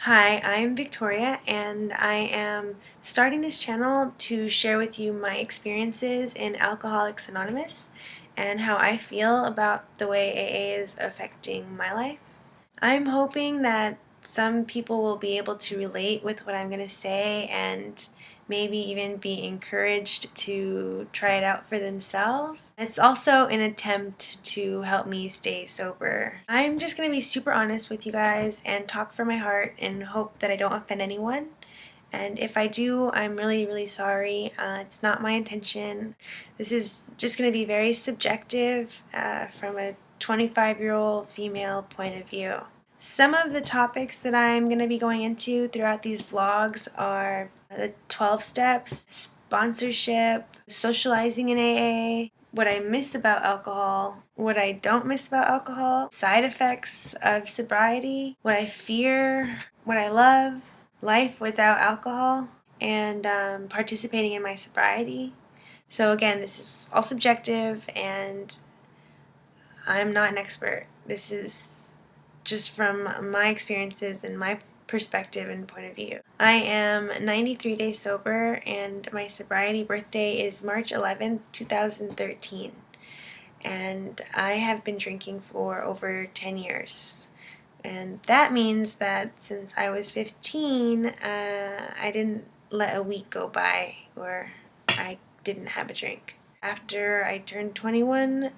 Hi, I'm Victoria, and I am starting this channel to share with you my experiences in Alcoholics Anonymous and how I feel about the way AA is affecting my life. I'm hoping that some people will be able to relate with what I'm going to say and maybe even be encouraged to try it out for themselves. It's also an attempt to help me stay sober. I'm just going to be super honest with you guys and talk from my heart and hope that I don't offend anyone. And if I do, I'm really, really sorry. It's not my intention. This is just going to be very subjective from a 25-year-old female point of view. Some of the topics that I'm going to be going into throughout these vlogs are the 12 steps, sponsorship, socializing in AA, what I miss about alcohol, what I don't miss about alcohol, side effects of sobriety, what I fear, what I love, life without alcohol, and participating in my sobriety. So again, this is all subjective and I'm not an expert. This is just from my experiences and my perspective and point of view. I am 93 days sober and my sobriety birthday is March 11th, 2013. And I have been drinking for over 10 years. And that means that since I was 15, I didn't let a week go by where I didn't have a drink. After I turned 21,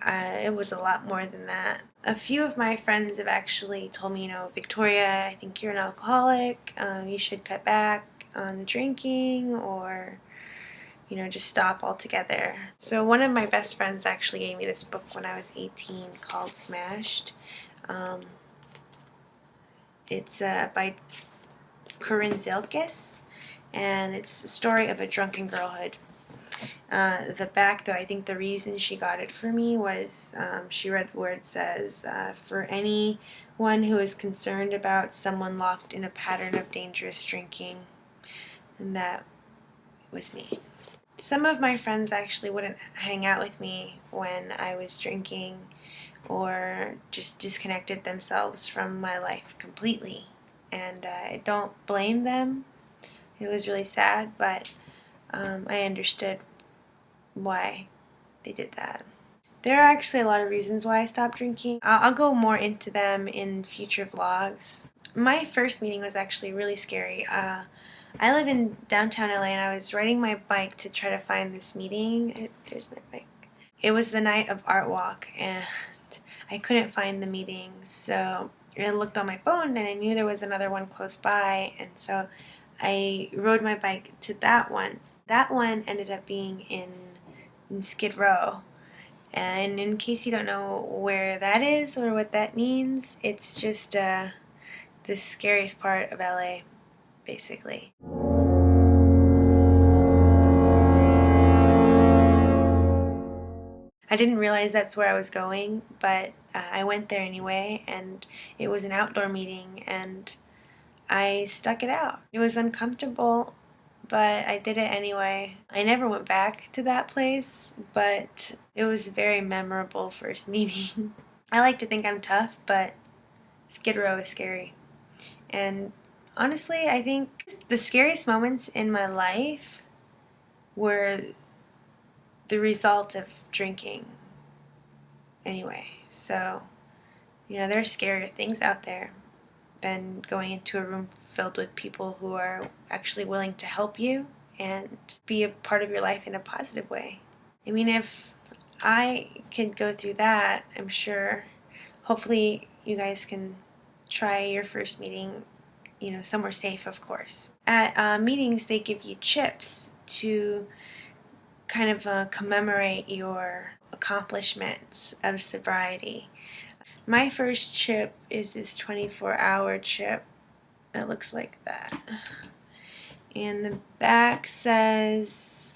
it was a lot more than that. A few of my friends have actually told me, Victoria, I think you're an alcoholic. You should cut back on the drinking or, just stop altogether. So one of my best friends actually gave me this book when I was 18 called Smashed. It's by Corinne Zilkis, and it's a story of a drunken girlhood. The back, though, I think the reason she got it for me was she read where it says, for anyone who is concerned about someone locked in a pattern of dangerous drinking, and that was me. Some of my friends actually wouldn't hang out with me when I was drinking or just disconnected themselves from my life completely. And I don't blame them. It was really sad, but I understood why they did that. There are actually a lot of reasons why I stopped drinking. I'll go more into them in future vlogs. My first meeting was actually really scary. I live in downtown LA and I was riding my bike to try to find this meeting. There's my bike. It was the night of Art Walk and I couldn't find the meeting. So I looked on my phone and I knew there was another one close by, and so I rode my bike to that one. That one ended up being in Skid Row. And in case you don't know where that is or what that means, it's just the scariest part of LA, basically. I didn't realize that's where I was going, but I went there anyway, and it was an outdoor meeting, and I stuck it out. It was uncomfortable, but I did it anyway. I never went back to that place, but it was a very memorable first meeting. I like to think I'm tough, but Skid Row is scary. And honestly, I think the scariest moments in my life were the result of drinking anyway. So, there are scarier things out there than going into a room filled with people who are actually willing to help you and be a part of your life in a positive way. I mean, if I could go through that, I'm sure, hopefully, you guys can try your first meeting, somewhere safe, of course. At meetings, they give you chips to kind of commemorate your accomplishments of sobriety. My first chip is this 24-hour chip. It looks like that. And the back says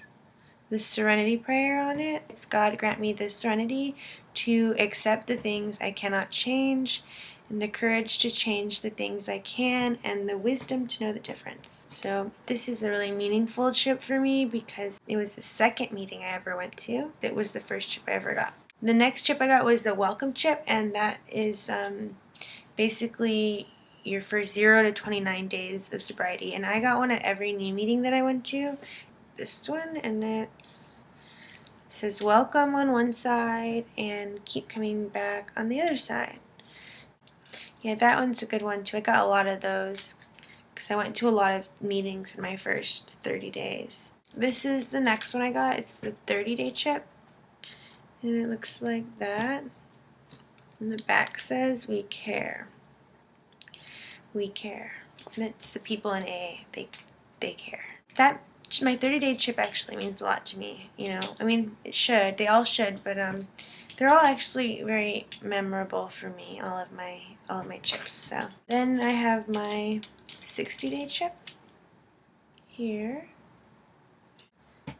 the Serenity Prayer on it. It's God grant me the serenity to accept the things I cannot change, and the courage to change the things I can, and the wisdom to know the difference. So this is a really meaningful chip for me because it was the second meeting I ever went to. It was the first chip I ever got. The next chip I got was a welcome chip, and that is basically your first 0 to 29 days of sobriety. And I got one at every new meeting that I went to. This one, and it says welcome on one side and keep coming back on the other side. Yeah, that one's a good one too. I got a lot of those because I went to a lot of meetings in my first 30 days. This is the next one I got. It's the 30-day chip, and it looks like that. And the back says we care. We care. And it's the people in AA. They care. That my 30-day chip actually means a lot to me. You know, I mean, it should. They all should, but they're all actually very memorable for me. All of my chips. So then I have my 60-day chip here,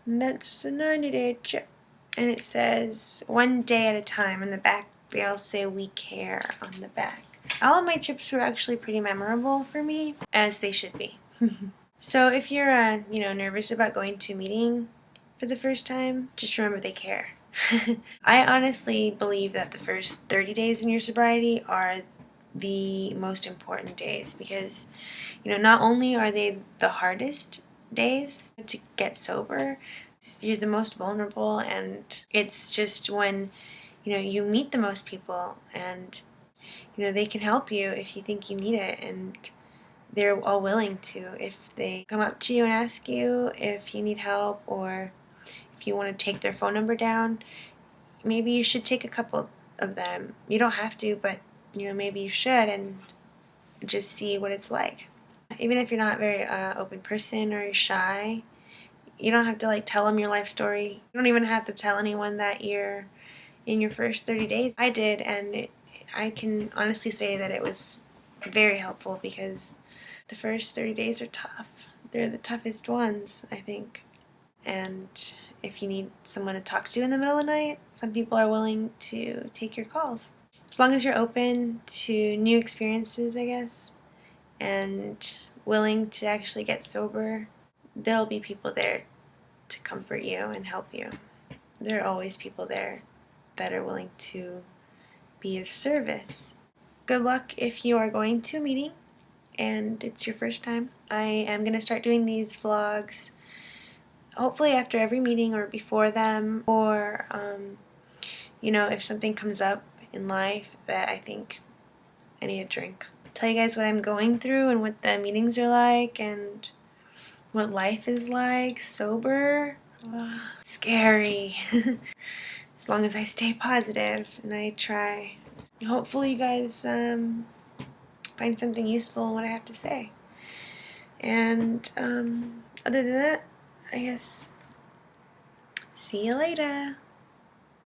and that's the 90-day chip, and it says one day at a time. In the back, they all say we care on the back. All of my chips were actually pretty memorable for me, as they should be. So if you're nervous about going to a meeting for the first time, just remember they care. I honestly believe that the first 30 days in your sobriety are the most important days because, not only are they the hardest days to get sober, you're the most vulnerable, and it's just when, you meet the most people, and, they can help you if you think you need it, and they're all willing to. If they come up to you and ask you if you need help, or if you want to take their phone number down, maybe you should take a couple of them. You don't have to, but maybe you should, and just see what it's like. Even if you're not a very open person or you're shy, you don't have to tell them your life story. You don't even have to tell anyone that you're in your first 30 days. I did, and I can honestly say that it was very helpful because the first 30 days are tough. They're the toughest ones, I think. And if you need someone to talk to in the middle of the night, some people are willing to take your calls. As long as you're open to new experiences, I guess, and willing to actually get sober, there'll be people there to comfort you and help you. There are always people there that are willing to be of service. Good luck if you are going to a meeting and it's your first time. I am going to start doing these vlogs hopefully after every meeting or before them, or if something comes up in life that I think I need a drink. Tell you guys what I'm going through and what the meetings are like and what life is like sober. Scary. As long as I stay positive and I try. Hopefully you guys find something useful in what I have to say. And other than that, I guess see you later.